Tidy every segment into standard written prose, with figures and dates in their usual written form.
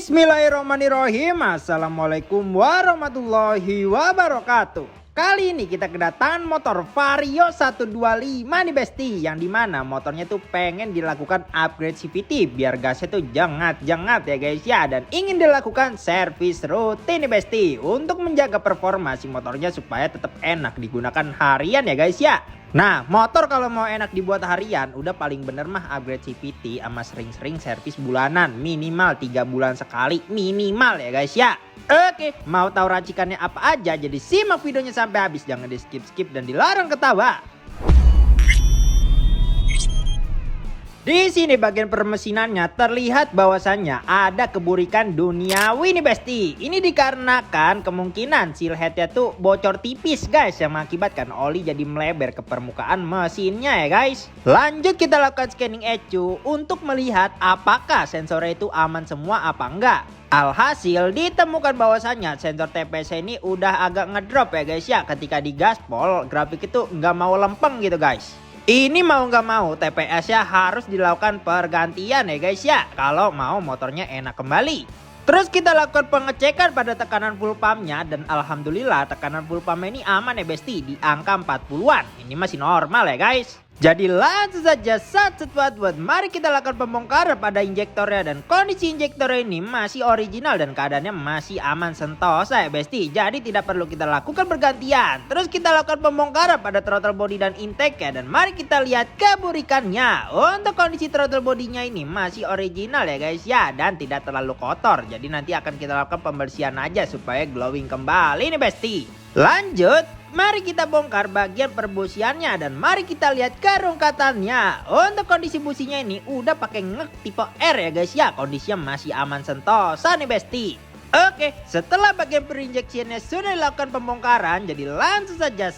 Bismillahirrahmanirrahim. Assalamualaikum warahmatullahi wabarakatuh. Kali ini kita kedatangan motor Vario 125 nih besti, yang dimana motornya tuh pengen dilakukan upgrade CVT biar gasnya tuh jengat-jengat ya guys ya, dan ingin dilakukan servis rutin nih besti untuk menjaga performa si motornya supaya tetap enak digunakan harian ya guys ya. Nah, motor kalau mau enak dibuat harian udah paling bener mah upgrade CVT sama sering-sering servis bulanan, minimal 3 bulan sekali minimal ya guys ya. Oke, mau tahu racikannya apa aja? Jadi simak videonya sampai habis, jangan di skip dan dilarang ketawa. Di sini bagian permesinannya terlihat bahwasannya ada keburikan duniawi nih besti. Ini dikarenakan kemungkinan seal headnya tuh bocor tipis guys, yang mengakibatkan oli jadi melebar ke permukaan mesinnya ya guys. Lanjut kita lakukan scanning ECU untuk melihat apakah sensornya itu aman semua apa enggak. Alhasil ditemukan bahwasannya sensor TPS ini udah agak ngedrop ya guys ya. Ketika digaspol grafik itu nggak mau lempeng gitu guys. Ini mau nggak mau TPS ya harus dilakukan pergantian ya guys ya, kalau mau motornya enak kembali. Terus kita lakukan pengecekan pada tekanan full pumpnya, dan alhamdulillah tekanan full pump ini aman ya besti, di angka 40-an. Ini masih normal ya guys. Jadi langsung saja mari kita lakukan pembongkaran pada injektornya, dan kondisi injektornya ini masih original dan keadaannya masih aman sentosa ya besti. Jadi tidak perlu kita lakukan bergantian. Terus kita lakukan pembongkaran pada throttle body dan intake ya, dan mari kita lihat keburikannya. Untuk kondisi throttle bodinya ini masih original ya guys ya, dan tidak terlalu kotor. Jadi nanti akan kita lakukan pembersihan aja supaya glowing kembali nih besti. Lanjut, mari kita bongkar bagian perbusiannya, dan mari kita lihat kerungkatannya. Untuk kondisi businya ini udah pakai ngek tipe R ya guys ya, kondisinya masih aman sentosa nih besti. Oke, setelah bagian perinjeksiannya sudah dilakukan pembongkaran, jadi langsung saja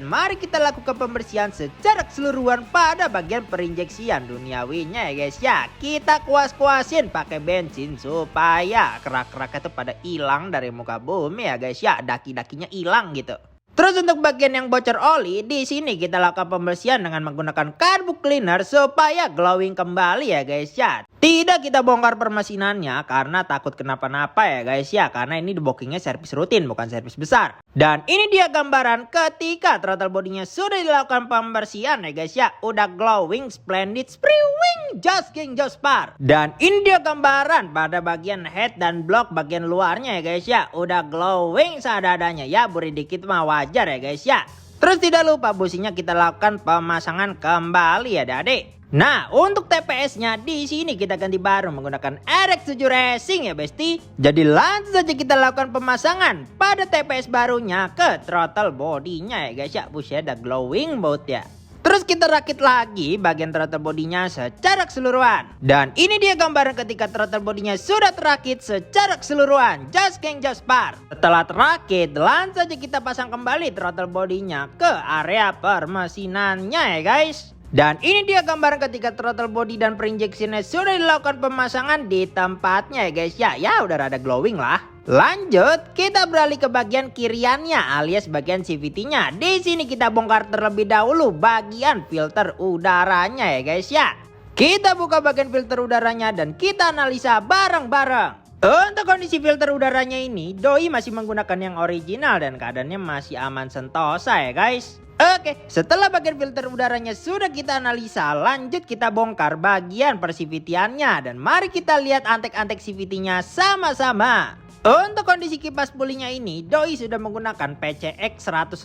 mari kita lakukan pembersihan secara keseluruhan pada bagian perinjeksian duniawinya ya guys ya. Kita kuas-kuasin pakai bensin supaya kerak-keraknya itu pada hilang dari muka bumi ya guys ya, daki-dakinya hilang gitu. Terus untuk bagian yang bocor oli, di sini kita lakukan pembersihan dengan menggunakan carbu cleaner supaya glowing kembali ya guys ya. Tidak kita bongkar permesinannya karena takut kenapa-napa ya guys ya, karena ini debokkingnya servis rutin bukan servis besar. Dan ini dia gambaran ketika throttle bodinya sudah dilakukan pembersihan ya guys ya, udah glowing, splendid, spriwing, just king, just par. Dan ini dia gambaran pada bagian head dan block bagian luarnya ya guys ya, udah glowing seadanya ya, buri dikit mah wajar ya guys ya. Terus tidak lupa businya kita lakukan pemasangan kembali ya adik. Nah, untuk TPS-nya di sini kita ganti baru menggunakan RX7 Racing ya besti. Jadi langsung saja kita lakukan pemasangan pada TPS barunya ke throttle bodinya ya guys ya. Buset, ada glowing baut ya. Terus kita rakit lagi bagian throttle bodinya secara keseluruhan. Dan ini dia gambaran ketika throttle bodinya sudah terakit secara keseluruhan. Just king, just par. Setelah terakit, langsung saja kita pasang kembali throttle bodinya ke area permesinannya ya guys. Dan ini dia gambaran ketika throttle body dan perinjeksinya sudah dilakukan pemasangan di tempatnya ya guys ya. Ya udah rada glowing lah. Lanjut, kita beralih ke bagian kiriannya alias bagian CVT-nya. Di sini kita bongkar terlebih dahulu bagian filter udaranya ya guys ya. Kita buka bagian filter udaranya dan kita analisa bareng-bareng. Untuk kondisi filter udaranya ini, doi masih menggunakan yang original dan keadaannya masih aman sentosa ya guys. Oke, setelah bagian filter udaranya sudah kita analisa, lanjut kita bongkar bagian per-CVT-annya, dan mari kita lihat antek-antek CVT-nya sama-sama. Untuk kondisi kipas pulinya ini, doi sudah menggunakan PCX 150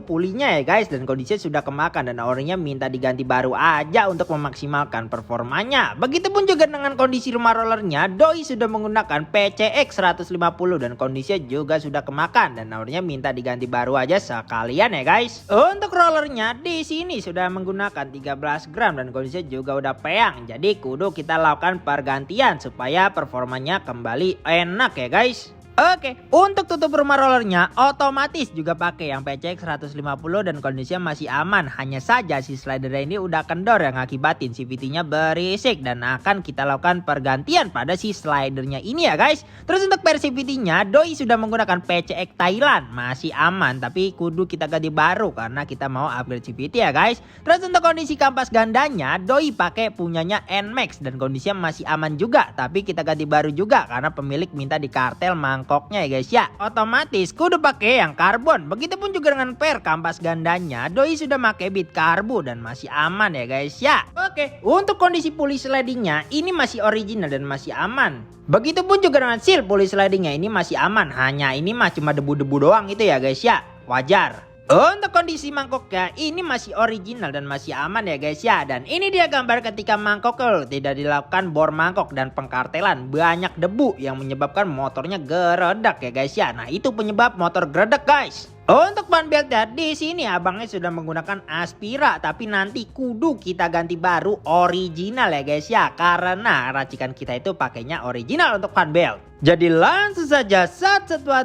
pulinya ya guys, dan kondisinya sudah kemakan dan orinya minta diganti baru aja untuk memaksimalkan performanya. Begitupun juga dengan kondisi rumah rollernya, doi sudah menggunakan PCX 150 dan kondisinya juga sudah kemakan dan orinya minta diganti baru aja sekalian ya guys. Untuk rollernya di sini sudah menggunakan 13 gram dan kondisinya juga udah peang, jadi kudu kita lakukan pergantian supaya performanya kembali enak ya guys. Oke, untuk tutup rumah rollernya otomatis juga pakai yang PCX 150 dan kondisinya masih aman. Hanya saja si slider ini udah kendor yang ngakibatin CVT-nya berisik dan akan kita lakukan pergantian pada si slidernya ini ya guys. Terus untuk versi CVT-nya doi sudah menggunakan PCX Thailand, masih aman tapi kudu kita ganti baru karena kita mau upgrade CVT ya guys. Terus untuk kondisi kampas gandanya doi pakai punyanya NMAX dan kondisinya masih aman juga, tapi kita ganti baru juga karena pemilik minta di kartel mangkoknya ya guys ya. Otomatis kudu pakai yang karbon. Begitupun juga dengan per kampas gandanya doi sudah pakai bit karbu dan masih aman ya guys ya. Oke, untuk kondisi pulley slidingnya ini masih original dan masih aman. Begitupun juga dengan seal pulley slidingnya ini masih aman, hanya ini mah cuma debu-debu doang itu ya guys ya. Wajar. Untuk kondisi mangkoknya ini masih original dan masih aman ya guys ya. Dan ini dia gambar ketika mangkok tidak dilakukan bor mangkok dan pengkartelan. Banyak debu yang menyebabkan motornya geredak ya guys ya. Nah itu penyebab motor geredak guys. Untuk ban beltnya di sini abangnya sudah menggunakan Aspira, tapi nanti kudu kita ganti baru original ya guys ya, karena racikan kita itu pakainya original untuk ban belt. Jadi langsung saja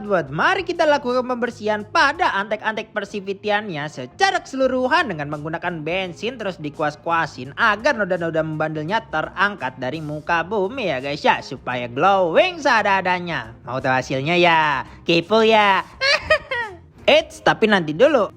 buat mari kita lakukan pembersihan pada antek-antek persivitiannya secara keseluruhan dengan menggunakan bensin, terus dikuas-kuasin agar noda-noda membandelnya terangkat dari muka bumi ya guys ya, supaya glowing seadanya. Mau tahu hasilnya ya? Kepo ya? Eits, tapi nanti dulu.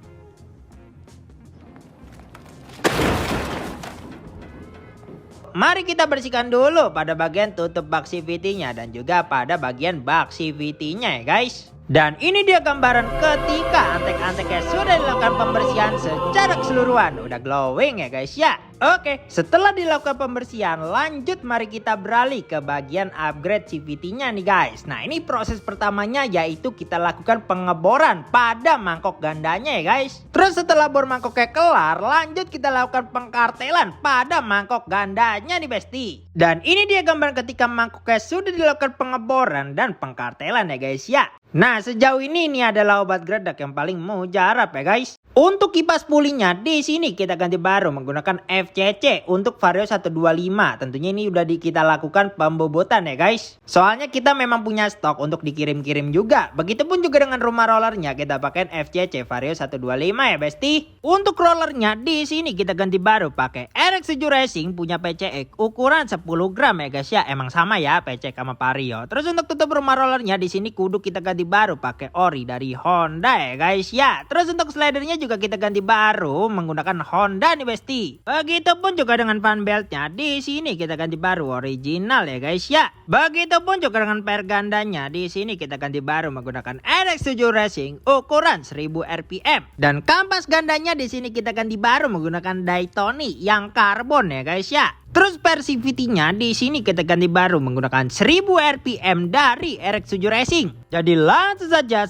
Mari kita bersihkan dulu pada bagian tutup bak CVT-nya dan juga pada bagian bak CVT-nya ya guys. Dan ini dia gambaran ketika antek-anteknya sudah dilakukan pembersihan secara keseluruhan. Udah glowing ya guys ya. Oke, setelah dilakukan pembersihan lanjut mari kita beralih ke bagian upgrade CVT-nya nih guys. Nah ini proses pertamanya yaitu kita lakukan pengeboran pada mangkok gandanya ya guys. Terus setelah bor mangkoknya kelar lanjut kita lakukan pengkartelan pada mangkok gandanya nih besti. Dan ini dia gambaran ketika mangkoknya sudah dilakukan pengeboran dan pengkartelan ya guys ya. Nah sejauh ini adalah obat geredak yang paling mujarab ya guys. Untuk kipas pulinya di sini kita ganti baru menggunakan FCC untuk Vario 125. Tentunya ini udah kita lakukan pembobotan ya guys. Soalnya kita memang punya stok untuk dikirim-kirim juga. Begitupun juga dengan rumah rollernya kita pakai FCC Vario 125 ya besti. Untuk rollernya di sini kita ganti baru pakai RX7 Racing punya PCX ukuran 10 gram ya guys ya. Emang sama ya PCX sama Vario. Terus untuk tutup rumah rollernya di sini kudu kita ganti baru pakai ori dari Honda ya guys ya. Terus untuk slidernya juga kita ganti baru menggunakan Honda nih besti. Begitupun juga dengan fan beltnya di sini kita ganti baru original ya guys ya. Begitupun juga dengan per gandanya di sini kita ganti baru menggunakan RX7 Racing ukuran 1000 rpm. Dan kampas gandanya di sini kita ganti baru menggunakan Daytoni yang karbon ya guys ya. Terus per CVT-nya di sini kita ganti baru menggunakan 1000 rpm dari RX7 Racing. Jadi langsung saja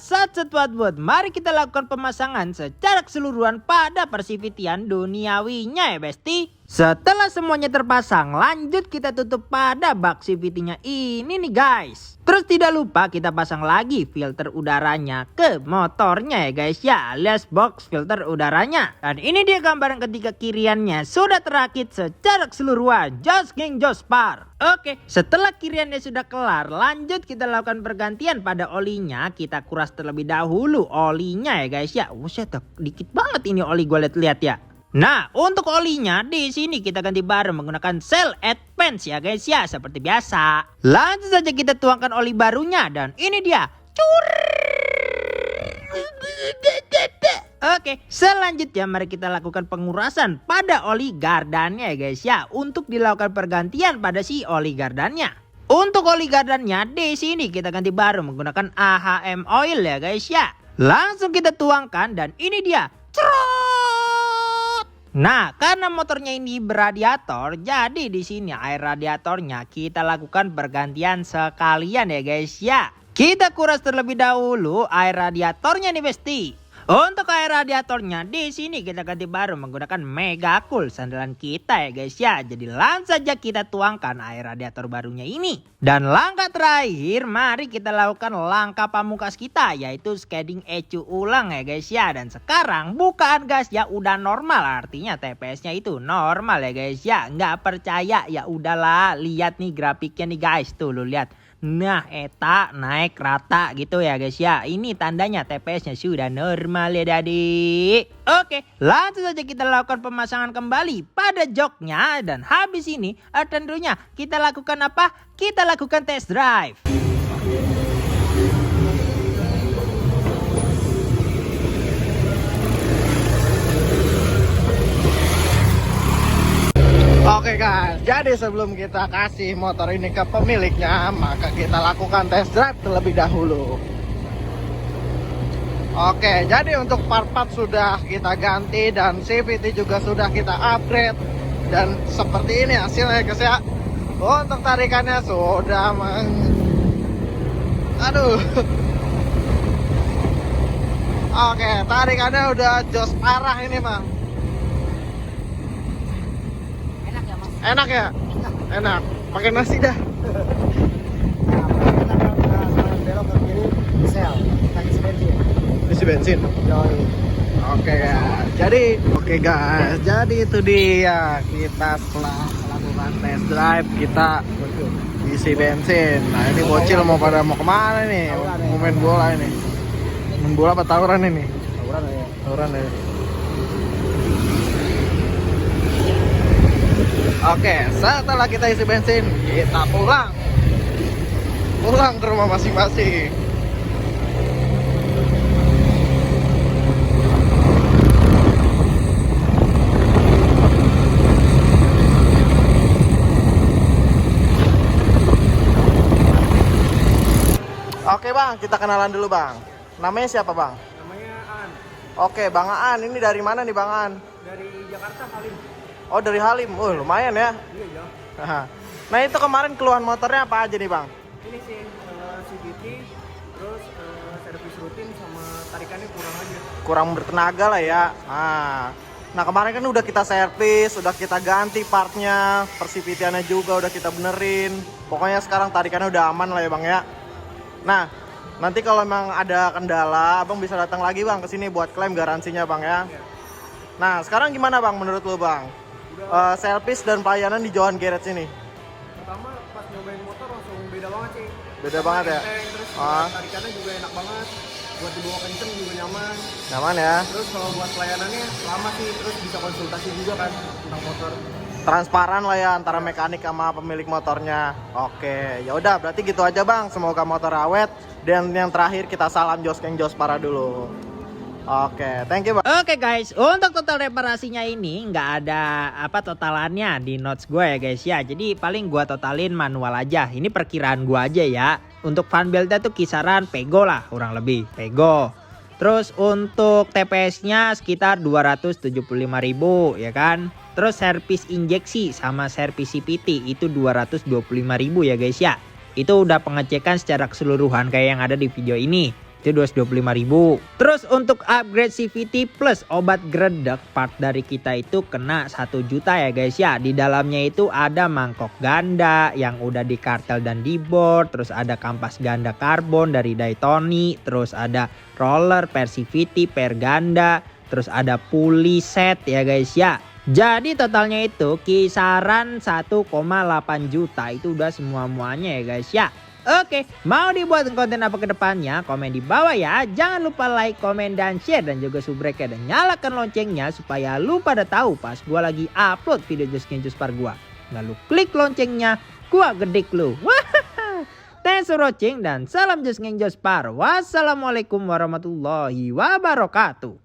buat mari kita lakukan pemasangan secara keseluruhan pada persivitian duniawinya ya besti. Setelah semuanya terpasang lanjut kita tutup pada bak CVT-nya ini nih guys. Terus tidak lupa kita pasang lagi filter udaranya ke motornya ya guys ya, alias box filter udaranya. Dan ini dia gambaran ketika kiriannya sudah terakit secara keseluruhan. Jos geng jos par. Oke, setelah kiriannya sudah kelar lanjut kita lakukan pergantian pada olinya. Kita kuras terlebih dahulu olinya ya guys ya. Buset, dikit banget ini oli gue lihat ya. Nah, untuk olinya di sini kita ganti baru menggunakan Shell Advance ya guys ya, seperti biasa. Langsung saja kita tuangkan oli barunya dan ini dia. Oke, selanjutnya mari kita lakukan pengurasan pada oli gardannya ya guys ya, untuk dilakukan pergantian pada si oli gardannya. Untuk oli gardannya di sini kita ganti baru menggunakan AHM oil ya guys ya. Langsung kita tuangkan dan ini dia. Nah, karena motornya ini beradiator, jadi di sini air radiatornya kita lakukan pergantian sekalian ya guys ya. Kita kuras terlebih dahulu air radiatornya nih besti. Untuk air radiatornya di sini kita ganti baru menggunakan Mega Cool sandalan kita ya guys ya. Jadi langsung saja kita tuangkan air radiator barunya ini. Dan langkah terakhir mari kita lakukan langkah pamungkas kita yaitu shading ECU ulang ya guys ya. Dan sekarang bukaan gasnya udah normal, artinya TPS-nya itu normal ya guys ya. Nggak percaya ya udahlah, lihat nih grafiknya nih guys, tuh lu lihat. Nah, eta naik rata gitu ya guys ya. Ini tandanya TPS-nya sudah normal ya Dadi. Oke, langsung saja kita lakukan pemasangan kembali pada joknya. Dan habis ini tentunya kita lakukan apa? Kita lakukan test drive. Oke guys, jadi sebelum kita kasih motor ini ke pemiliknya, maka kita lakukan test drive terlebih dahulu. Oke, jadi untuk part-part sudah kita ganti dan CVT juga sudah kita upgrade. Dan seperti ini hasilnya guys ya. Untuk tarikannya sudah Aduh. Oke, tarikannya udah jos parah ini bang. Enak ya? Enak. Pakai nasi dah. Belok ke kiri, sel, isi bensin. Isi bensin. Oke guys. Jadi itu dia, kita setelah melakukan test drive kita isi bensin. Nah ini bocil mau kemana nih? Mau main bola ini. Main bola apa tawuran ini? Tawuran ya. Oke, setelah kita isi bensin, kita pulang ke rumah masing-masing. Oke bang, kita kenalan dulu bang. Namanya siapa bang? Namanya Aan, Oke, Bang Aan, ini dari mana nih Bang Aan? dari Jakarta Halim. Oh dari Halim, lumayan ya. Iya jauh. Nah itu kemarin keluhan motornya apa aja nih Bang? Ini sih CVT, terus servis rutin sama tarikannya kurang aja. Kurang bertenaga lah ya. Nah kemarin kan udah kita servis, udah kita ganti partnya, persivitiannya juga udah kita benerin. Pokoknya sekarang tarikannya udah aman lah ya Bang ya. Nah nanti kalau memang ada kendala, Abang bisa datang lagi Bang ke sini buat klaim garansinya Bang ya. Nah sekarang gimana Bang menurut lo Bang? Servis dan pelayanan di Johan Garage ini? Pertama pas nyobain motor langsung beda banget sih. Beda banget ya? Enteng, terus tarikannya juga enak banget. Buat dibawa kenceng juga nyaman. Nyaman ya? Terus kalau buat pelayanannya lama sih, terus bisa konsultasi juga kan tentang motor. Transparan lah ya antara mekanik sama pemilik motornya. Oke, ya udah berarti gitu aja Bang. Semoga motor awet. Dan yang terakhir kita salam Jos Keng Jos Para dulu. Oke, thank you Bang. Oke guys, untuk total reparasinya ini nggak ada totalannya di notes gue ya guys ya. Jadi paling gue totalin manual aja. Ini perkiraan gue aja ya. Untuk fan beltnya tuh kisaran pego lah, kurang lebih pego. Terus untuk TPS-nya sekitar 275.000 ya kan. Terus servis injeksi sama servis CVT itu 225.000 ya guys ya. Itu udah pengecekan secara keseluruhan kayak yang ada di video ini. Itu 225.000. Terus untuk upgrade CVT plus obat gredek part dari kita itu kena 1 juta ya guys ya. Di dalamnya itu ada mangkok ganda yang udah di kartel dan di board. Terus ada kampas ganda karbon dari Daytoni. Terus ada roller per CVT per ganda. Terus ada pulley set ya guys ya. Jadi totalnya itu kisaran 1,8 juta. Itu udah semua-muanya ya guys ya. Oke, mau dibuat konten apa ke depannya? Komen di bawah ya. Jangan lupa like, komen, dan share. Dan juga subrek dan nyalakan loncengnya supaya lu pada tahu pas gua lagi upload video Just King Just Par gua. Lalu klik loncengnya, gua gedik lu. Wah, thanks for watching dan salam Just King Just Par. Wassalamualaikum warahmatullahi wabarakatuh.